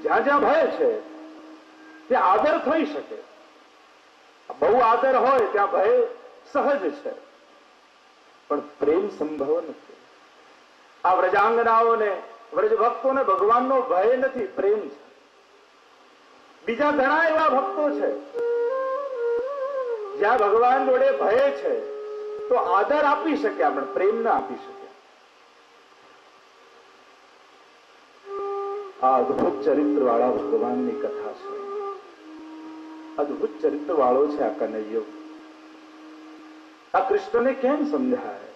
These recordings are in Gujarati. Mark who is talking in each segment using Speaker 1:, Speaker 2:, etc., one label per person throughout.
Speaker 1: જ્યાં જ્યાં ભય છે ત્યાં આદર થઈ શકે. બહુ આદર હોય ત્યાં ભય સહજ છે, પણ પ્રેમ સંભવ નથી. આ વ્રજાંગનાઓને, વ્રજ ભક્તોને ભગવાનનો ભય નથી, પ્રેમ છે. બીજા ઘણા એવા ભક્તો છે જ્યાં ભગવાન જોડે ભય છે તો આદર આપી શક્યા પણ પ્રેમ ના આપી શક્યા. આ અદભુત ચરિત્ર વાળા ભગવાનની કથા છે. અદભુત ચરિત્ર વાળો છે આ કનૈયો. આ કૃષ્ણને કેમ સમજાય?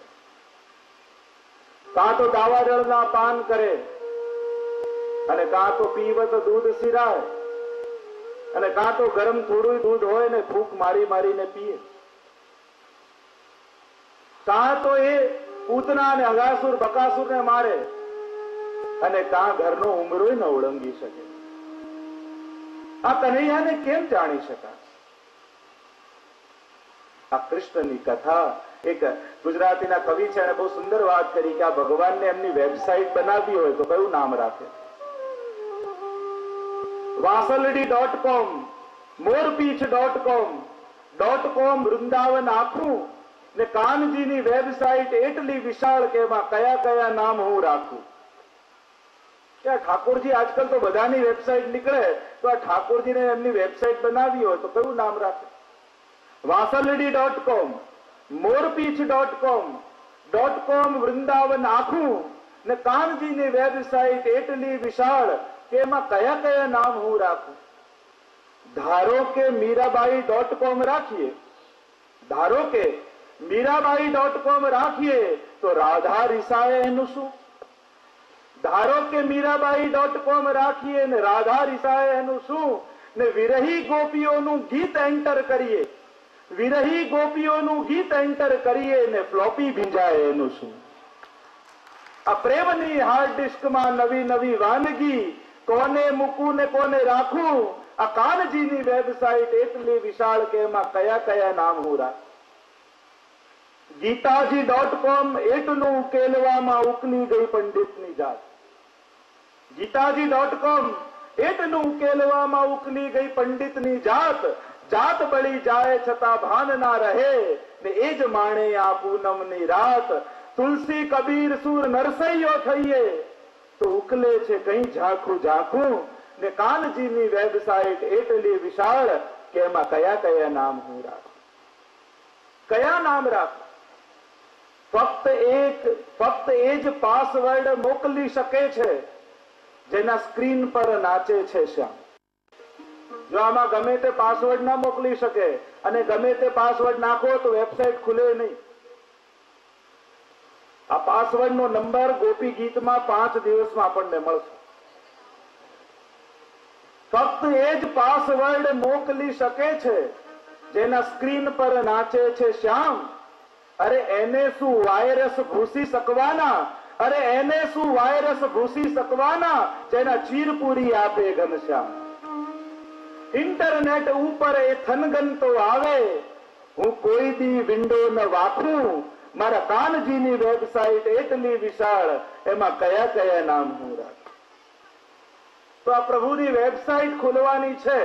Speaker 1: કાં તો દાવાદળના પાન કરે અને કાં તો પીવત દૂધ સિરાય અને કાં તો ગરમ થોડું દૂધ હોય ને ફૂંક મારી મારીને પીએ. કાં તો એ પૂતના અને અગાસુર બકાસુરને મારે અને કાં ઘરનો ઉમરો ન ઓળંગી શકે. આ કનૈયાને કેમ જાણી શકાય? આ કૃષ્ણની કથા, એક ગુજરાતીના કવિ છે, એને બહુ સુંદર વાત કરી કે આ ભગવાનને એમની વેબસાઇટ બનાવી હોય તો કયું નામ રાખે? વાસલડી.com, મોરપીછ.com વૃંદાવન આખું ને કાનજીની વેબસાઇટ એટલી વિશાળ કે એમાં કયા કયા નામ હું રાખું? ત્યાં ઠાકોરજી આજકાલ તો બધાની વેબસાઇટ નીકળે, તો આ ઠાકોરજીને એમની વેબસાઇટ બનાવી હોય તો કયું નામ રાખે? વાસલડી.com, મોરપીછ.com વૃંદાવન આખું ને કાનજીની વેબસાઇટ એટલી વિશાળ કે એમાં કયા કયા નામ હું રાખું? ધારો કે મીરાબાઈ.com રાખીએ, ધારો કે મીરાબાઈ.com રાખીએ તો રાધા રિસાય એનું શું? ધારો કે મીરાબાઈ.com રાખીએ ને રાધા રિસાય એનું શું? ને વિરહી ગોપીઓનું ગીત એન્ટર કરીએ, વિરહી ગોપીઓનું ગીત એન્ટર કરીએ ને ફ્લોપી ભીંજાય એનું શું? આ પ્રેમની હાર્ડ ડિસ્કમાં નવી નવી વાનગી કોને મૂકું ને કોને રાખું? આ કાનજીની વેબસાઇટ એટલી વિશાળ કે એમાં કયા કયા નામ હું રાખું? ગીતાજી.com એટલું ઉકેલવામાં ઉકલી ગઈ પંડિતની જાત. ગીતાજી.com એટલું ઉકેલવામાં ઉકલી ગઈ પંડિતની જાત. જાત બળી જાય છતાં ભાન ના રહે ને એ જ માણે આ પૂનમની રાત. તુલસી કબીર સુર નરસૈયો થઈએ તો ઉકલે છે કઈ ઝાંખું ઝાંખું ને કાનજીની વેબસાઇટ એટલી વિશાળ કે એમાં કયા કયા નામ હું રાખું? કયા નામ રાખું? ફક્ત એ જ પાસવર્ડ મોકલી શકે છે જેના સ્ક્રીન પર નાચે છે શ્યામ. જો આમાં ગમે તે પાસવર્ડ ના મોકલી શકે અને ગમે તે પાસવર્ડ નાખો તો વેબસાઇટ ખુલે નહીં. આ પાસવર્ડ નો નંબર ગોપી ગીતમાં 5 દિવસમાં આપણને મળશે. ફક્ત એ જ પાસવર્ડ મોકલી શકે છે જેના સ્ક્રીન પર નાચે છે શ્યામ. અરે એને શું વાયરસ ઘૂસી શકવાના? અરે એને શું વાયરસ ઘૂસી શકવાના જેના ચીરપુરી આપે ઘનશ્યામ. ઇન્ટરનેટ ઉપર એ થનગન તો આવે, હું કોઈ દી વિન્ડો ન વાપરું. મારા કાનજીની વેબસાઇટ એટલી વિશાળ એમાં કયા કયા નામ હું રાખું? તો આ પ્રભુની વેબસાઇટ ખોલવાની છે.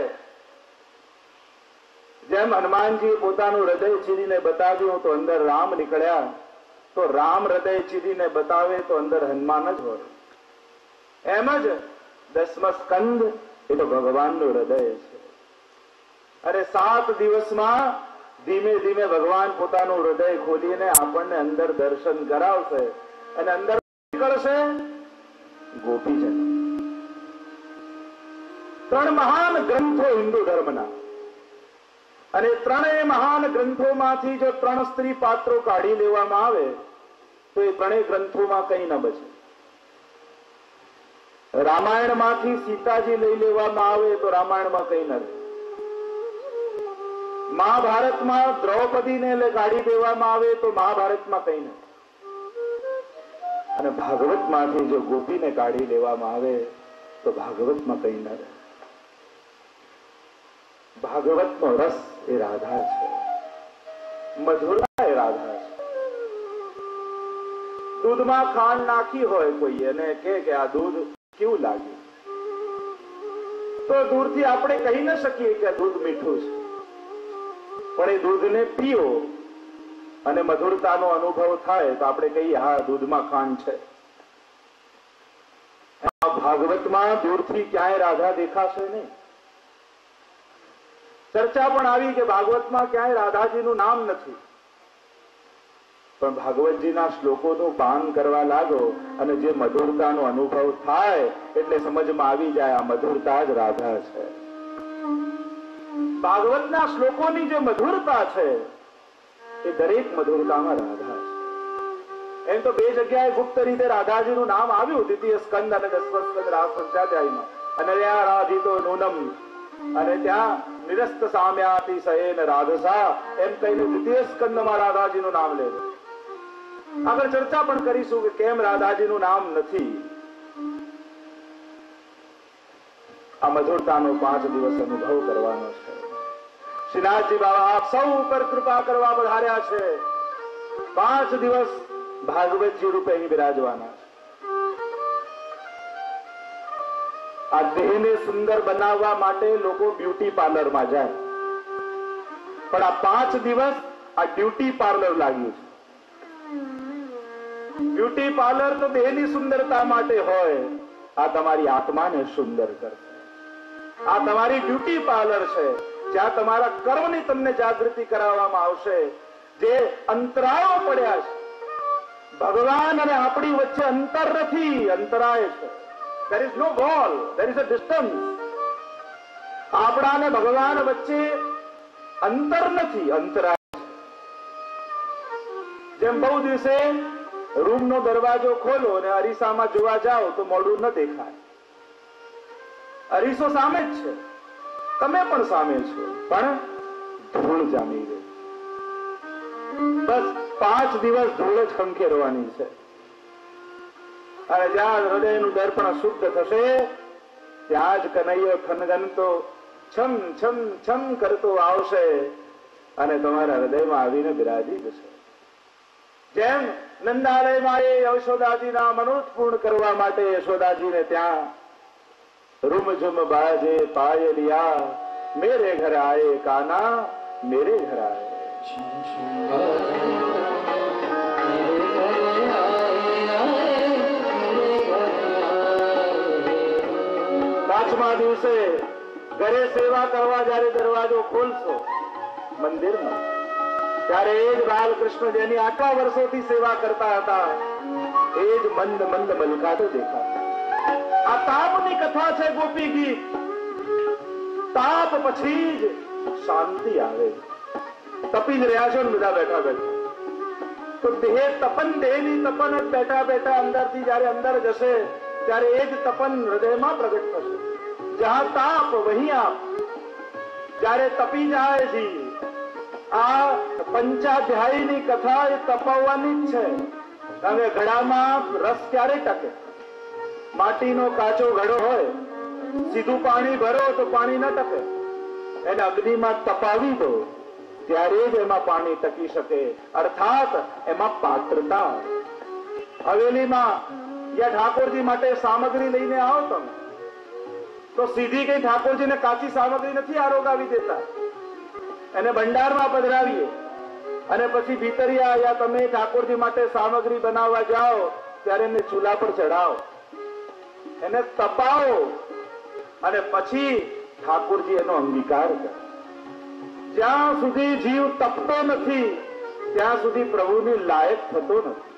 Speaker 1: જેમ હનુમાનજી પોતાનું હૃદય ચીરીને બતાવ્યું તો અંદર રામ નીકળ્યા, તો રામ હૃદય ચીરીને બતાવે તો અંદર હનુમાન જ હોય. એમ જ 10મો સ્કંદ એ તો ભગવાનનું હૃદય છે. અરે 7 દિવસમાં ધીમે ધીમે ભગવાન પોતાનું હૃદય ખોલીને આપણને અંદર દર્શન કરાવશે અને અંદર નીકળશે ગોપીજન. 3 મહાન ગ્રંથો હિન્દુ ધર્મના, અને 3 મહાન ગ્રંથોમાંથી જો 3 સ્ત્રી પાત્રો કાઢી લેવામાં આવે તો એ 3 ગ્રંથોમાં કંઈ ન બચે. રામાયણમાંથી સીતાજી લઈ લેવામાં આવે તો રામાયણમાં કંઈ ન રહે. મહાભારતમાં દ્રૌપદીને કાઢી દેવામાં આવે તો મહાભારતમાં કંઈ ન રહે. અને ભાગવતમાંથી જો ગોપીને કાઢી લેવામાં આવે તો ભાગવતમાં કંઈ ન રહે. ભાગવતનો રસ એ રાધા છે, મધુરતા એ રાધા છે. દૂધમાં ખાંડ નાખી હોય કોઈ અને કે આ દૂધ કેવું લાગ્યું? તો દૂરથી આપણે કહી ન શકીએ કે દૂધ મીઠું છે, પણ એ દૂધને પીઓ અને મધુરતાનો અનુભવ થાય તો આપણે કહીએ હા દૂધમાં ખાંડ છે. ભાગવતમાં દૂરથી ક્યાંય રાધા દેખાશે નહીં. ચર્ચા પણ આવી કે ભાગવતમાં ક્યાંય રાધાજીનું નામ નથી, પણ ભાગવતજીના શ્લોકોનું પાન કરવા લાગો અને જે મધુરતાનો અનુભવ થાય એટલે સમજમાં આવી જાય આ મધુરતા જ રાધા છે. ભાગવતના શ્લોકોની જે મધુરતા છે એ દરેક મધુરતામાં રાધા છે. એમ તો બે જગ્યાએ ગુપ્ત રીતે રાધાજીનું નામ આવ્યું, દ્વિતીય સ્કંદ અને દસમા સ્કંદ રાસ પંચાધ્યાયમાં. અને ત્યાં રાધિતો નૂનમ અને ત્યાં નિરસ્ત સામ્યાતિ સયેન રાધસા એમ કહીને દ્વિતીય સ્કંદમાં રાધાજીનું નામ લે. આગળ ચર્ચા પણ કરીશું કે કેમ રાધાજીનું નામ નથી. આ મધુરતાનો 5 દિવસ અનુભવ કરવાનો છે. શ્રીનાથજી બાબા આપ સૌ ઉપર કૃપા કરવા પધાર્યા છે. 5 દિવસ ભાગવતજી રૂપે અહીં બિરાજવાના છે. આ દેહને સુંદર બનાવવા માટે લોકો બ્યુટી પાર્લરમાં જાય, પણ આ 5 દિવસ આ ડ્યુટી પાર્લર લાગ્યું છે. બ્યુટી પાર્લર તો દેહની સુંદરતા માટે હોય, આ તમારી આત્માને સુંદર કરશે. આ તમારી ડ્યુટી પાર્લર છે, જ્યાં તમારા કર્મની તમને જાગૃતિ કરાવવામાં આવશે. જે અંતરાયો પડ્યા છે, ભગવાન અને આપણી વચ્ચે અંતર નથી, અંતરાય છે. there is no wall, there is a distance. આપણા અને ભગવાન વચ્ચે અંતર નથી, અંતરાય છે. જેમ બહુ દિવસે રૂમનો દરવાજો ખોલો અને અરીસામાં જોવા જાઓ તો મોઢું ન દેખાય. અરીસો સામે જ છે, તમે પણ સામે છો, પણ ધૂળ જામી ગઈ. બસ 5 દિવસ ધૂળ જ ખંખેરવાની છે. અને જ્યાં હૃદયનું દર્પણ શુદ્ધ થશે ત્યાં જ કનૈયો થનગનતો છમ છમ છમ કરતો આવશે અને તમારા હૃદયમાં આવીને બિરાજી જશે. જેમ નંદાલયમાં એ યશોદાજીના મનોજ પૂર્ણ કરવા માટે યશોદાજીને ત્યાં રૂમઝુમ બાજે પાયલિયા મેરે ઘર આયે કાના મેરે ઘર આયે. 5મા દિવસે ઘરે સેવા કરવા જયારે દરવાજો ખોલશો મંદિરમાં, ત્યારે એ જ બાલકૃષ્ણ જેની આટલા વર્ષોથી સેવા કરતા હતા એ જ મંદ મંદ મલકાતો દેખાશે. આ તાપની કથા છે ગોપી ગીત. તાપ પછી જ શાંતિ આવે. તપી જ રહ્યા છો ને બધા બેઠા બેઠા, તો દેહ તપન, દેહની તપન જ બેઠા બેઠા અંદરથી જયારે અંદર જશે ત્યારે એ જ તપન હૃદયમાં પ્રગટ થશે. જહાં તાપ વહી આપ. જયારે તપી જાય છે, આ પંચાધ્યાયની કથા એ તપાવવાની જ છે. કારણ કે ઘડામાં રસ ક્યારે ટકે? માટીનો કાચો ઘડો હોય, સીધું પાણી ભરો તો પાણી ન ટકે. એને અગ્નિમાં તપાવી દો ત્યારે જ એમાં પાણી ટકી શકે. અર્થાત એમાં પાત્રતા. હવેલીમાં યા ઠાકોરજી માટે સામગ્રી લઈને આવો તમે તો સીધી કઈ ઠાકોરજીને કાચી સામગ્રી નથી આરોગાવી દેતા. એને ભંડારમાં પધરાવીએ અને પછી ભીતરિયા યા તમે ઠાકોરજી માટે સામગ્રી બનાવવા જાઓ ત્યારે એને ચૂલા પર ચડાવો, એને તપાવો અને પછી ઠાકોરજી એનો અંગીકાર કરે. જ્યાં સુધી જીવ તપતો નથી ત્યાં સુધી પ્રભુની લાયક થતો નથી.